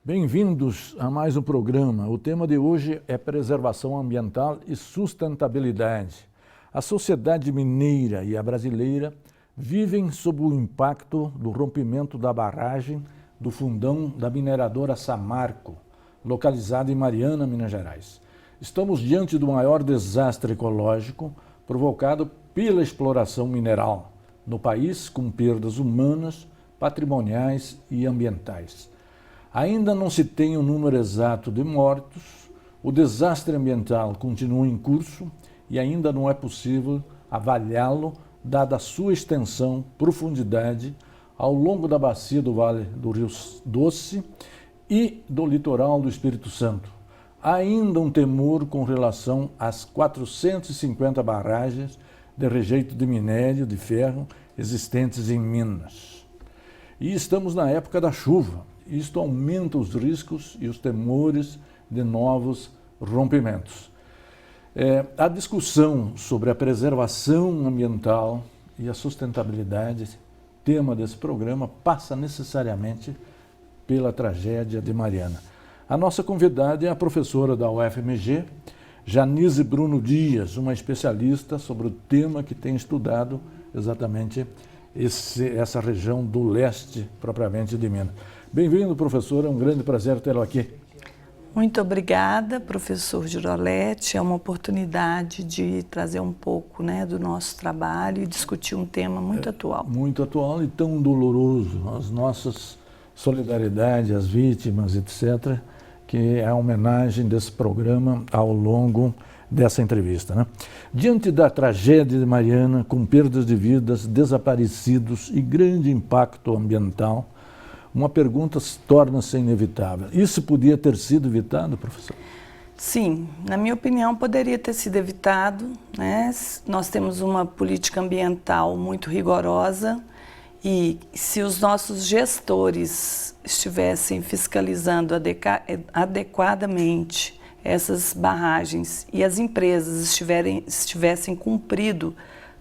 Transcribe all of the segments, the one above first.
Bem-vindos a mais um programa. O tema de hoje é preservação ambiental e sustentabilidade. A sociedade mineira e a brasileira vivem sob o impacto do rompimento da barragem do fundão da mineradora Samarco, localizada em Mariana, Minas Gerais. Estamos diante do maior desastre ecológico provocado pela exploração mineral no país, com perdas humanas, patrimoniais e ambientais. Ainda não se tem o número exato de mortos, o desastre ambiental continua em curso e ainda não é possível avaliá-lo, dada a sua extensão, profundidade, ao longo da bacia do Vale do Rio Doce e do litoral do Espírito Santo. Há ainda um temor com relação às 450 barragens de rejeito de minério de ferro existentes em Minas. E estamos na época da chuva. Isto aumenta os riscos e os temores de novos rompimentos. A discussão sobre a preservação ambiental e a sustentabilidade, tema desse programa, passa necessariamente pela tragédia de Mariana. A nossa convidada é a professora da UFMG, Janise Bruno Dias, uma especialista sobre o tema que tem estudado exatamente essa região do leste, propriamente de Minas. Bem-vindo, professora, é um grande prazer tê-la aqui. Muito obrigada, professor Girolete. É uma oportunidade de trazer um pouco, do nosso trabalho e discutir um tema muito atual. Muito atual e tão doloroso. As nossas solidariedades às vítimas, etc., que é a homenagem desse programa ao longo dessa entrevista. Diante da tragédia de Mariana, com perdas de vidas, desaparecidos e grande impacto ambiental, uma pergunta torna-se inevitável. Isso podia ter sido evitado, professor? Sim, na minha opinião, poderia ter sido evitado. Nós temos uma política ambiental muito rigorosa e se os nossos gestores estivessem fiscalizando adequadamente essas barragens e as empresas estivessem cumprido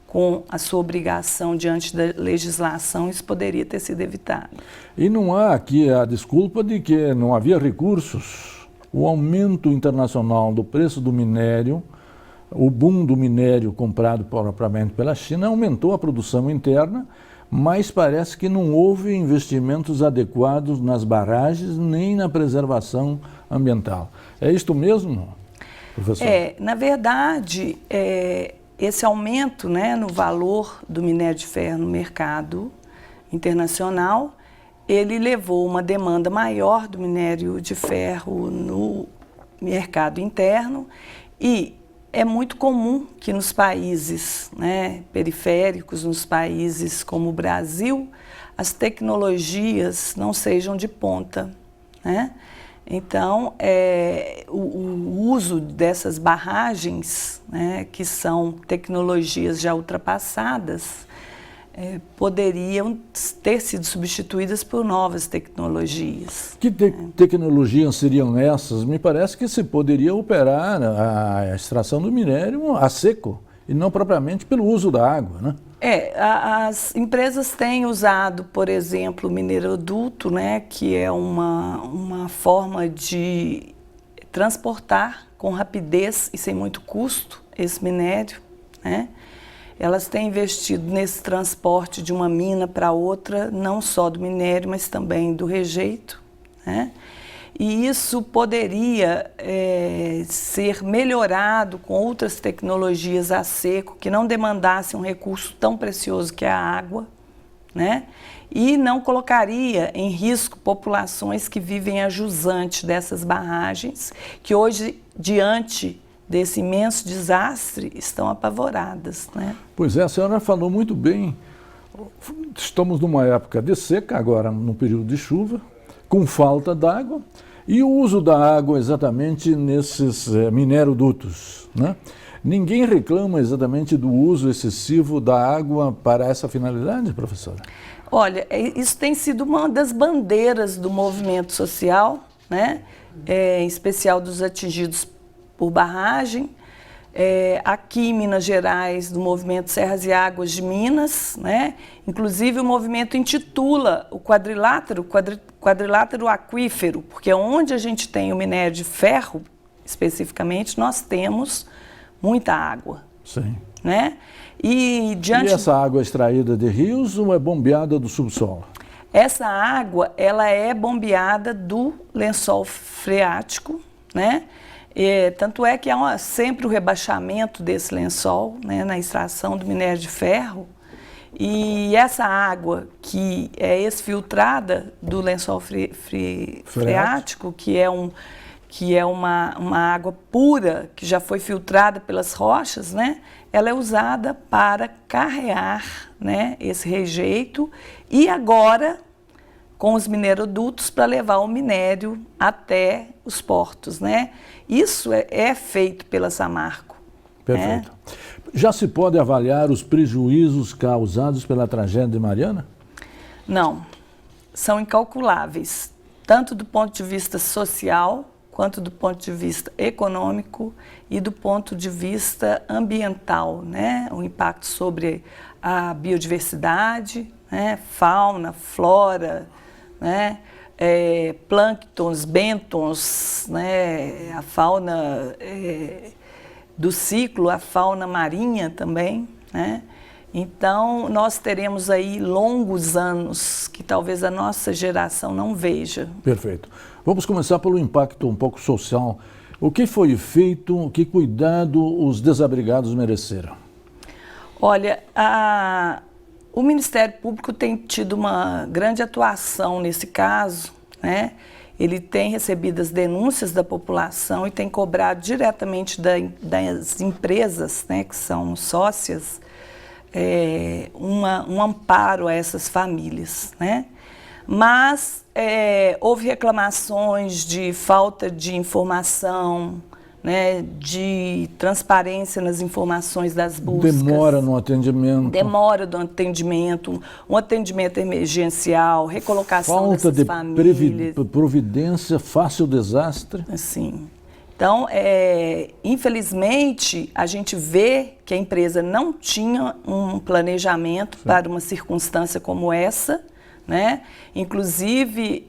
com a sua obrigação diante da legislação, isso poderia ter sido evitado. E não há aqui a desculpa de que não havia recursos. O aumento internacional do preço do minério, o boom do minério comprado propriamente pela China, aumentou a produção interna, mas parece que não houve investimentos adequados nas barragens nem na preservação ambiental. É isto mesmo, professor? Na verdade, esse aumento no valor do minério de ferro no mercado internacional, ele levou uma demanda maior do minério de ferro no mercado interno e é muito comum que nos países periféricos, nos países como o Brasil, as tecnologias não sejam de ponta. Então, o uso dessas barragens, que são tecnologias já ultrapassadas, poderiam ter sido substituídas por novas tecnologias. Que tecnologias seriam essas? Me parece que se poderia operar a extração do minério a seco e não propriamente pelo uso da água, As empresas têm usado, por exemplo, o mineroduto, que é uma forma de transportar com rapidez e sem muito custo esse minério, Elas têm investido nesse transporte de uma mina para outra, não só do minério, mas também do rejeito, E isso poderia ser melhorado com outras tecnologias a seco, que não demandassem um recurso tão precioso que é a água, E não colocaria em risco populações que vivem a jusante dessas barragens, que hoje, diante desse imenso desastre, estão apavoradas. Pois é, a senhora falou muito bem. Estamos numa época de seca, agora no período de chuva, com falta d'água, e o uso da água exatamente nesses minerodutos. Ninguém reclama exatamente do uso excessivo da água para essa finalidade, professora? Olha, isso tem sido uma das bandeiras do movimento social, em especial dos atingidos por barragem. aqui em Minas Gerais, do movimento Serras e Águas de Minas, né? Inclusive o movimento intitula o quadrilátero aquífero, porque onde a gente tem o minério de ferro, especificamente, nós temos muita água. Sim. Né? E essa água é extraída de rios ou é bombeada do subsolo? Essa água, ela é bombeada do lençol freático, né? Tanto é que há sempre o rebaixamento desse lençol, né, na extração do minério de ferro. E essa água que é exfiltrada do lençol freático, que é uma água pura, que já foi filtrada pelas rochas, né, ela é usada para carrear, né, esse rejeito e agora com os minerodutos para levar o minério até os portos, né? Isso é feito pela Samarco. Perfeito. Já se pode avaliar os prejuízos causados pela tragédia de Mariana? Não, são incalculáveis, tanto do ponto de vista social, quanto do ponto de vista econômico e do ponto de vista ambiental, né? O impacto sobre a biodiversidade, né? Fauna, flora, né? Plânctons, bêntons, né? A fauna do ciclo, a fauna marinha também, né? Então, nós teremos aí longos anos que talvez a nossa geração não veja. Perfeito. Vamos começar pelo impacto um pouco social. O que foi feito, que cuidado os desabrigados mereceram? Olha, o Ministério Público tem tido uma grande atuação nesse caso, né? Ele tem recebido as denúncias da população e tem cobrado diretamente das empresas, né, que são sócias, um amparo a essas famílias, né? Mas houve reclamações de falta de informação, né, de transparência nas informações das buscas. Demora no atendimento. Demora no atendimento, um atendimento emergencial, recolocação dessas famílias. Falta de providência, fácil desastre. Assim. Então, infelizmente, a gente vê que a empresa não tinha um planejamento para uma circunstância como essa, né? Inclusive,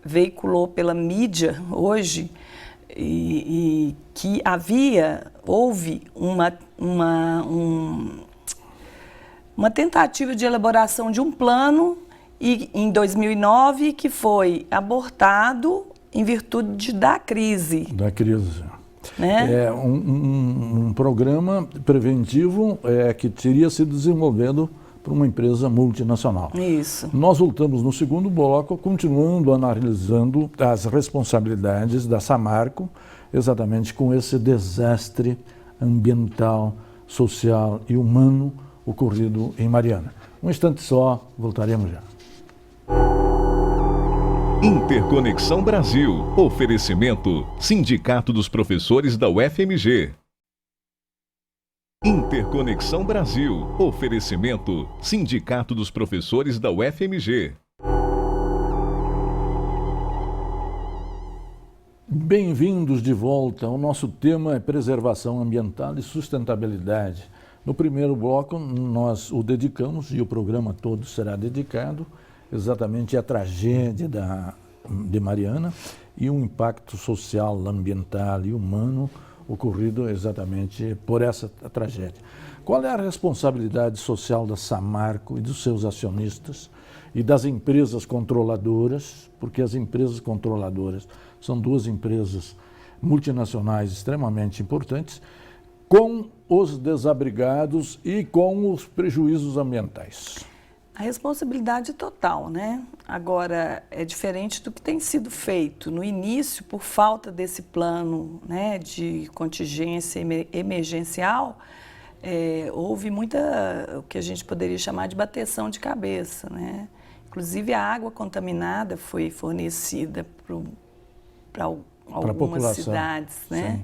veiculou pela mídia hoje e que houve uma tentativa de elaboração de um plano em 2009 que foi abortado em virtude da crise. Da crise. Né? Um programa preventivo que teria sido desenvolvido por uma empresa multinacional. Isso. Nós voltamos no segundo bloco, continuando analisando as responsabilidades da Samarco, exatamente com esse desastre ambiental, social e humano ocorrido em Mariana. Um instante só, voltaremos já. Interconexão Brasil. Oferecimento: Sindicato dos Professores da UFMG. Interconexão Brasil. Oferecimento: Sindicato dos Professores da UFMG. Bem-vindos de volta. O nosso tema é preservação ambiental e sustentabilidade. No primeiro bloco, nós o dedicamos, e o programa todo será dedicado, exatamente à tragédia de Mariana e o impacto social, ambiental e humano ocorrido exatamente por essa tragédia. Qual é a responsabilidade social da Samarco e dos seus acionistas e das empresas controladoras, porque as empresas controladoras são duas empresas multinacionais extremamente importantes, com os desabrigados e com os prejuízos ambientais? A responsabilidade é total, né? Agora, é diferente do que tem sido feito. No início, por falta desse plano, né, de contingência emergencial, houve muita, o que a gente poderia chamar de bateção de cabeça, né? Inclusive, a água contaminada foi fornecida para algumas cidades, né?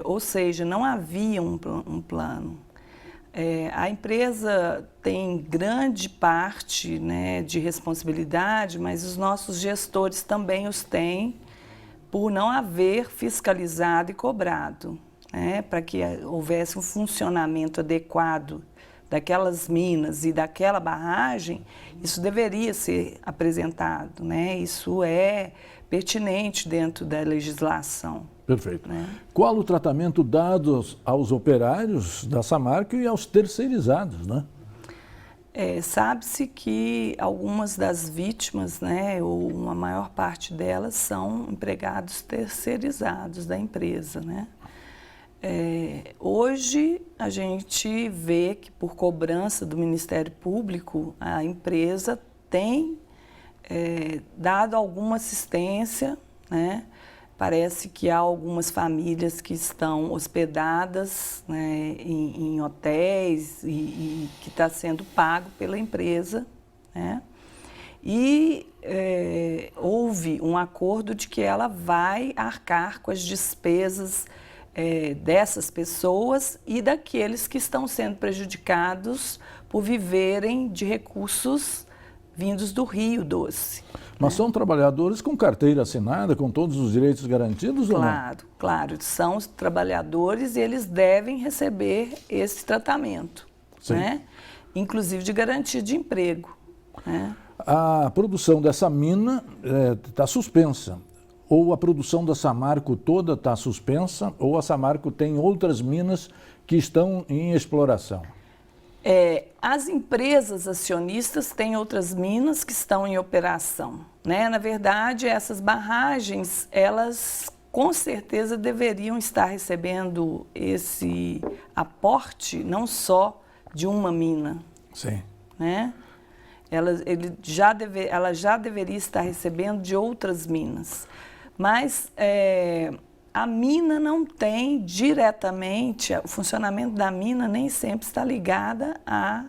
Ou seja, não havia um plano. A empresa tem grande parte, né, de responsabilidade, mas os nossos gestores também os têm, por não haver fiscalizado e cobrado, né, para que houvesse um funcionamento adequado daquelas minas e daquela barragem. Isso deveria ser apresentado, né? Isso é pertinente dentro da legislação. Perfeito. Né? Qual o tratamento dado aos operários da Samarco e aos terceirizados, né? Sabe-se que algumas das vítimas, né, ou uma maior parte delas, são empregados terceirizados da empresa, né? Hoje a gente vê que, por cobrança do Ministério Público, a empresa tem dado alguma assistência, né? Parece que há algumas famílias que estão hospedadas, né, em hotéis e que está sendo pago pela empresa, né? E houve um acordo de que ela vai arcar com as despesas dessas pessoas e daqueles que estão sendo prejudicados por viverem de recursos vindos do Rio Doce. Mas são trabalhadores com carteira assinada, com todos os direitos garantidos ou não? Claro, são os trabalhadores e eles devem receber esse tratamento, né? Inclusive de garantia de emprego, né? A produção dessa mina está suspensa. Ou a produção da Samarco toda está suspensa, ou a Samarco tem outras minas que estão em exploração. As empresas acionistas têm outras minas que estão em operação, né? Na verdade, essas barragens, elas com certeza deveriam estar recebendo esse aporte não só de uma mina. Sim. Né? Ela já deveria estar recebendo de outras minas. Mas a mina não tem diretamente, o funcionamento da mina nem sempre está ligada à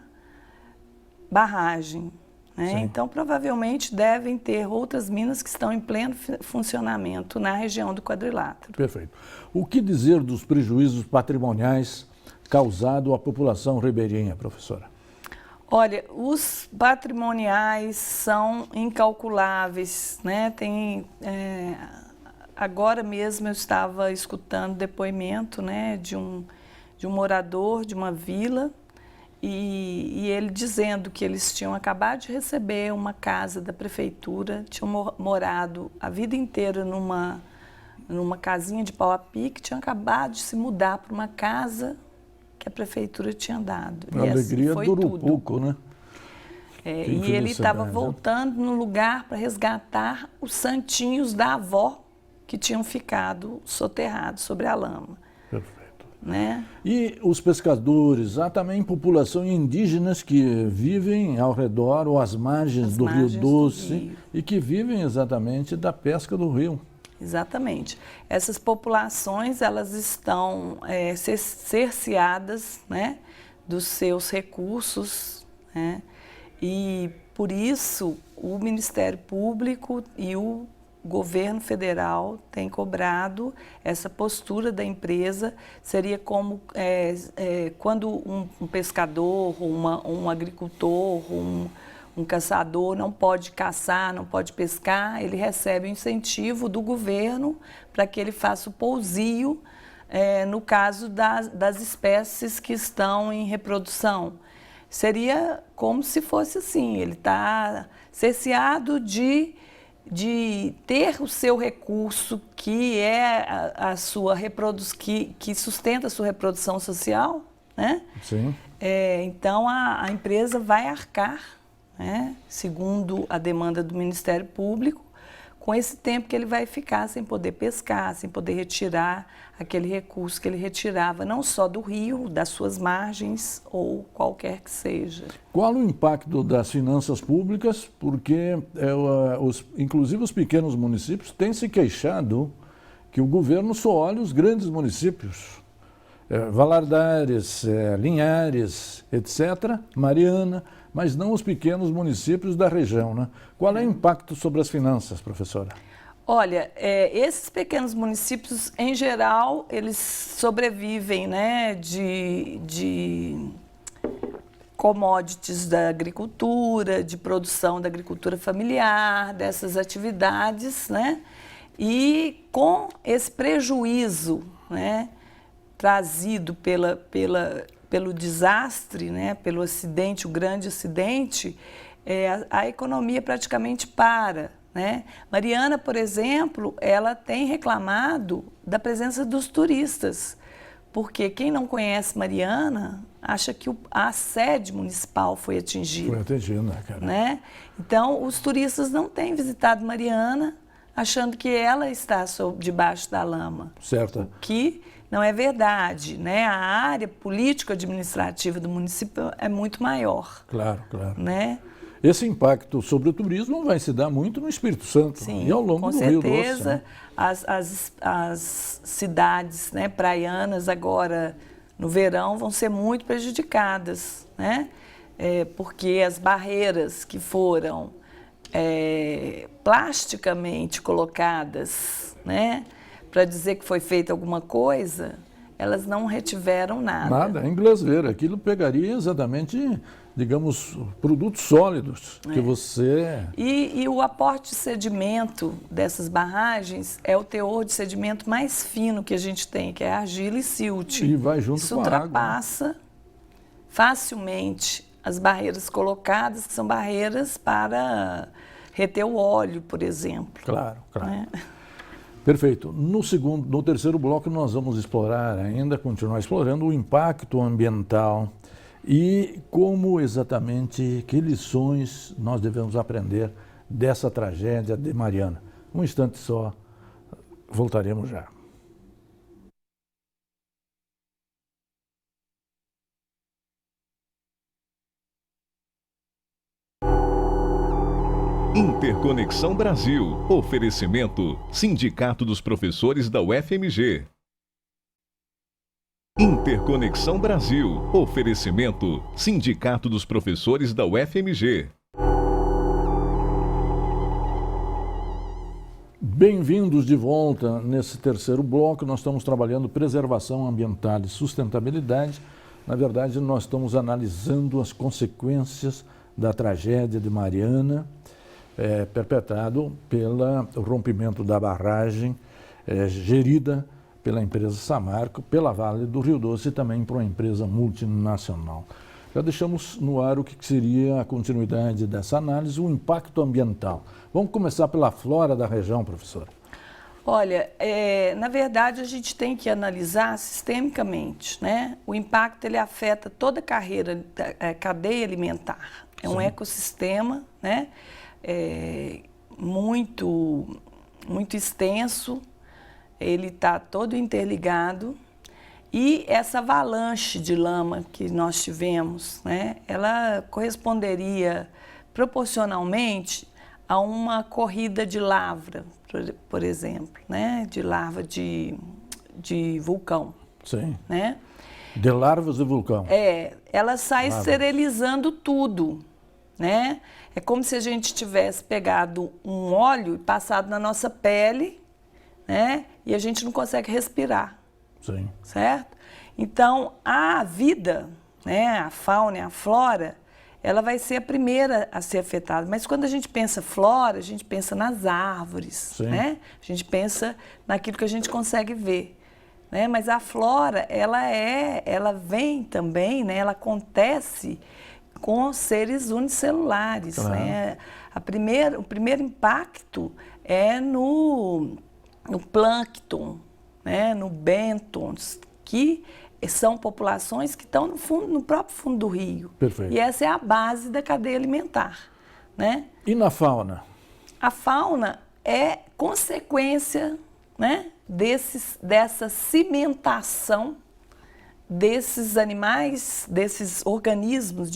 barragem. Né? Então, provavelmente, devem ter outras minas que estão em pleno funcionamento na região do Quadrilátero. Perfeito. O que dizer dos prejuízos patrimoniais causados à população ribeirinha, professora? Olha, os patrimoniais são incalculáveis, né? Agora mesmo eu estava escutando depoimento, né, de um morador de uma vila e ele dizendo que eles tinham acabado de receber uma casa da prefeitura, tinham morado a vida inteira numa casinha de pau a pique, tinham acabado de se mudar para uma casa que a prefeitura tinha dado. A alegria dura um pouco, né? E ele estava voltando no lugar para resgatar os santinhos da avó que tinham ficado soterrados sobre a lama. Perfeito. Né? E os pescadores, há também população indígenas que vivem ao redor ou às margens do Rio Doce e que vivem exatamente da pesca do rio. Exatamente. Essas populações, elas estão cerceadas, né, dos seus recursos, né? E por isso o Ministério Público e o governo federal têm cobrado essa postura da empresa. Seria como quando um pescador, um agricultor, um caçador não pode caçar, não pode pescar, ele recebe o incentivo do governo para que ele faça o pousio, no caso das espécies que estão em reprodução. Seria como se fosse assim, ele está cerceado de ter o seu recurso, que é a sua reprodução, que sustenta a sua reprodução social, né? Sim. Então a empresa vai arcar, né, segundo a demanda do Ministério Público, com esse tempo que ele vai ficar sem poder pescar, sem poder retirar aquele recurso que ele retirava, não só do rio, das suas margens ou qualquer que seja. Qual o impacto das finanças públicas? Porque, inclusive, os pequenos municípios têm se queixado que o governo só olha os grandes municípios. Valadares, Linhares, etc., Mariana, mas não os pequenos municípios da região, né? Qual é o impacto sobre as finanças, professora? Olha, esses pequenos municípios, em geral, eles sobrevivem, né, de commodities da agricultura, de produção da agricultura familiar, dessas atividades, né? E com esse prejuízo, né, trazido pelo desastre, né, pelo acidente, o grande acidente, a economia praticamente para. Né? Mariana, por exemplo, ela tem reclamado da presença dos turistas, porque quem não conhece Mariana acha que a sede municipal foi atingida. Foi atingida, né, cara? Né? Então, os turistas não têm visitado Mariana achando que ela está debaixo da lama. Certo. O que não é verdade, né? A área político-administrativa do município é muito maior. Claro, claro. Né? Esse impacto sobre o turismo vai se dar muito no Espírito Santo. Sim, e ao longo do Rio Doce. Com certeza, as cidades, né, praianas agora no verão vão ser muito prejudicadas, né? Porque as barreiras que foram plasticamente colocadas, né, para dizer que foi feita alguma coisa, elas não retiveram nada. Nada, em inglês ver, aquilo pegaria exatamente, digamos, produtos sólidos que você... E o aporte de sedimento dessas barragens é o teor de sedimento mais fino que a gente tem, que é argila e silt. E vai junto Isso com a água. ultrapassa facilmente as barreiras colocadas, que são barreiras para reter o óleo, por exemplo. Claro, claro. Né? Perfeito. No terceiro bloco nós vamos explorar ainda, continuar explorando o impacto ambiental e como exatamente, que lições nós devemos aprender dessa tragédia de Mariana. Um instante só, voltaremos já. Interconexão Brasil. Oferecimento: Sindicato dos Professores da UFMG. Interconexão Brasil. Oferecimento: Sindicato dos Professores da UFMG. Bem-vindos de volta nesse terceiro bloco. Nós estamos trabalhando preservação ambiental e sustentabilidade. Na verdade, nós estamos analisando as consequências da tragédia de Mariana, perpetrado pelo rompimento da barragem gerida pela empresa Samarco, pela Vale do Rio Doce e também por uma empresa multinacional. Já deixamos no ar o que seria a continuidade dessa análise, o impacto ambiental. Vamos começar pela flora da região, professora. Olha, na verdade a gente tem que analisar sistemicamente, né? O impacto ele afeta toda a cadeia alimentar. É um ecossistema, né? Muito extenso, ele está todo interligado e essa avalanche de lama que nós tivemos, né, ela corresponderia proporcionalmente a uma corrida de lavra, por exemplo, né, de larva de vulcão. Sim. Né? De larvas de vulcão. Ela sai esterilizando tudo. Né? É como se a gente tivesse pegado um óleo e passado na nossa pele, né? E a gente não consegue respirar. Sim. Certo? Então, a vida, né? A fauna e a flora, ela vai ser a primeira a ser afetada. Mas quando a gente pensa flora, a gente pensa nas árvores, né? A gente pensa naquilo que a gente consegue ver. Né? Mas a flora, ela vem também, né? Ela acontece com seres unicelulares. Claro. Né? O primeiro impacto é no plâncton, né? No bêntons, que são populações que estão no próprio fundo do rio. Perfeito. E essa é a base da cadeia alimentar. Né? E na fauna? A fauna é consequência, né? Dessa cimentação desses animais, desses organismos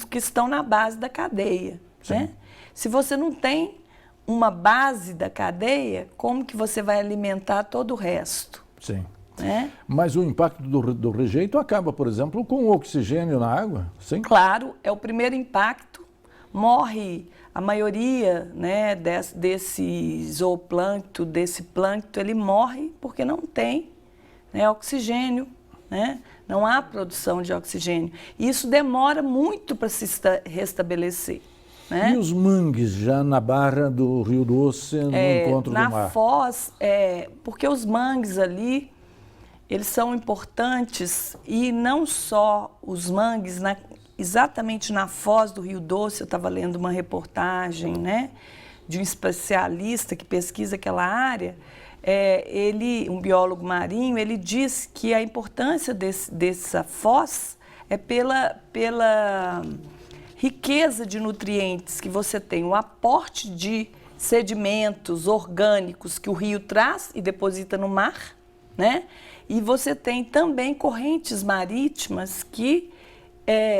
que estão na base da cadeia. Né? Se você não tem uma base da cadeia, como que você vai alimentar todo o resto? Sim. Né? Mas o impacto do rejeito acaba, por exemplo, com o oxigênio na água? Sim. Claro, é o primeiro impacto. Morre a maioria, né, desse zooplâncton, desse plâncton, ele morre porque não tem, né, oxigênio, né? Não há produção de oxigênio. E isso demora muito para se restabelecer. né? E os mangues já na barra do Rio Doce, no encontro do mar? Na Foz, porque os mangues ali, eles são importantes, e não só os mangues, exatamente na Foz do Rio Doce, eu estava lendo uma reportagem, né, de um especialista que pesquisa aquela área, um biólogo marinho, ele diz que a importância dessa foz é pela riqueza de nutrientes que você tem, o aporte de sedimentos orgânicos que o rio traz e deposita no mar, né? E você tem também correntes marítimas que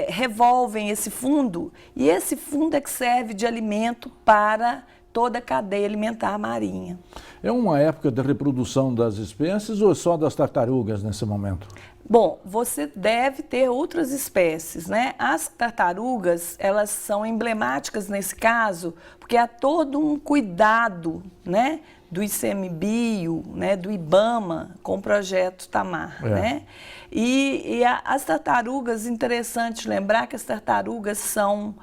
revolvem esse fundo, e esse fundo é que serve de alimento para toda a cadeia alimentar marinha. É uma época de reprodução das espécies ou é só das tartarugas nesse momento? Bom, você deve ter outras espécies, né? As tartarugas, elas são emblemáticas nesse caso, porque há todo um cuidado, né, do ICMBio, né, do IBAMA, com o projeto Tamar, né? E as tartarugas, interessante lembrar que as tartarugas são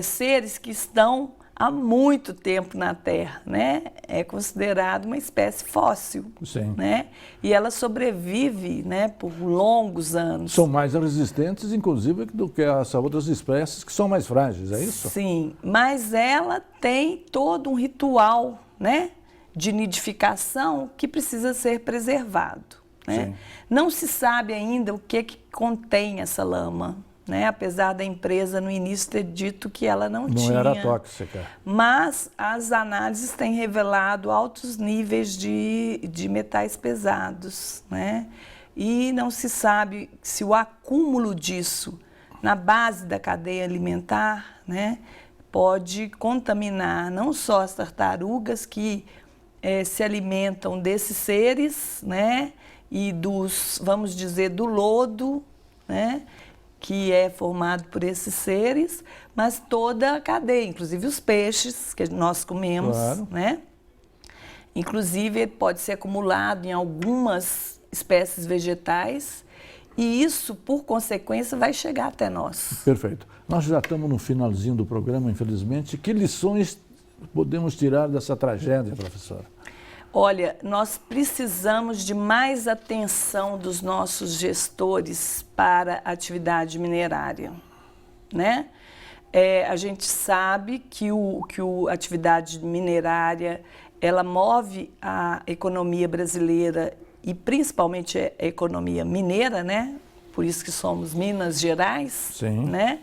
seres que estão há muito tempo na Terra, né? É considerado uma espécie fóssil, sim, né? E ela sobrevive, né, por longos anos. São mais resistentes, inclusive, do que as outras espécies que são mais frágeis, é isso? Sim, mas ela tem todo um ritual, né, de nidificação que precisa ser preservado, né? Não se sabe ainda o que contém essa lama, né? Apesar da empresa no início ter dito que ela não tinha. Não era tóxica. Mas as análises têm revelado altos níveis de metais pesados, né? E não se sabe se o acúmulo disso na base da cadeia alimentar, né, pode contaminar não só as tartarugas que se alimentam desses seres, né, e vamos dizer, do lodo, né, que é formado por esses seres, mas toda a cadeia, inclusive os peixes que nós comemos, claro, né? Inclusive, ele pode ser acumulado em algumas espécies vegetais e isso, por consequência, vai chegar até nós. Perfeito. Nós já estamos no finalzinho do programa, infelizmente. Que lições podemos tirar dessa tragédia, professora? Olha, nós precisamos de mais atenção dos nossos gestores para a atividade minerária, né? A gente sabe que a atividade minerária, ela move a economia brasileira e principalmente a economia mineira, né? Por isso que somos Minas Gerais, sim, né?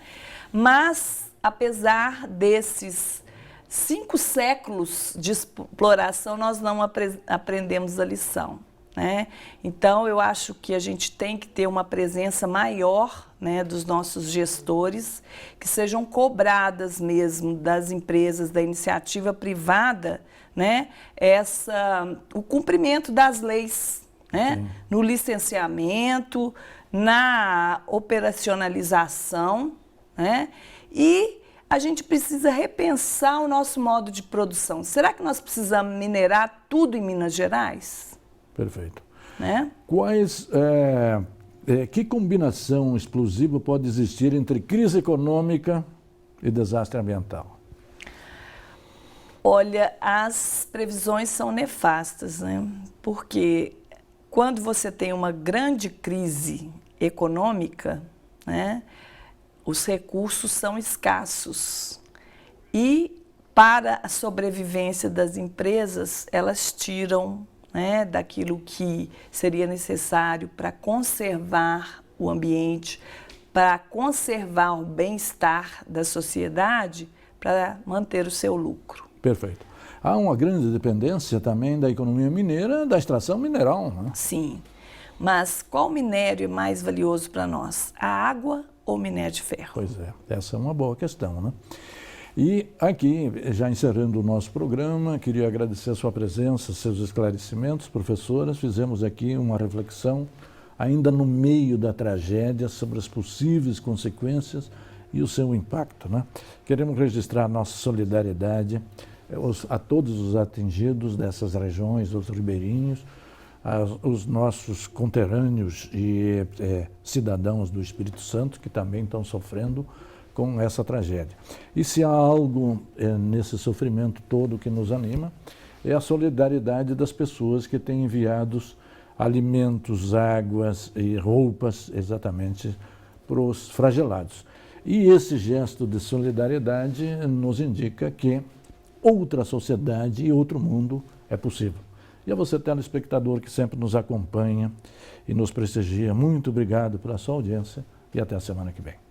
Mas, apesar desses 5 séculos de exploração, nós não aprendemos a lição, né? Então, eu acho que a gente tem que ter uma presença maior, né, dos nossos gestores, que sejam cobradas mesmo das empresas, da iniciativa privada, né, o cumprimento das leis, né, no licenciamento, na operacionalização, né, e a gente precisa repensar o nosso modo de produção. Será que nós precisamos minerar tudo em Minas Gerais? Perfeito. Né? Que combinação explosiva pode existir entre crise econômica e desastre ambiental? Olha, as previsões são nefastas, né? Porque quando você tem uma grande crise econômica, né, os recursos são escassos e para a sobrevivência das empresas, elas tiram, né, daquilo que seria necessário para conservar o ambiente, para conservar o bem-estar da sociedade, para manter o seu lucro. Perfeito. Há uma grande dependência também da economia mineira, da extração mineral, né? Sim, mas qual minério é mais valioso para nós? A água ou o minério de ferro? Pois é, essa é uma boa questão, né? E aqui, já encerrando o nosso programa, queria agradecer a sua presença, seus esclarecimentos, professoras. Fizemos aqui uma reflexão, ainda no meio da tragédia, sobre as possíveis consequências e o seu impacto, né? Queremos registrar nossa solidariedade a todos os atingidos dessas regiões, os ribeirinhos, os nossos conterrâneos e cidadãos do Espírito Santo, que também estão sofrendo com essa tragédia. E se há algo nesse sofrimento todo que nos anima, é a solidariedade das pessoas que têm enviado alimentos, águas e roupas exatamente para os flagelados. E esse gesto de solidariedade nos indica que outra sociedade e outro mundo é possível. E a você, telespectador, que sempre nos acompanha e nos prestigia, muito obrigado pela sua audiência e até a semana que vem.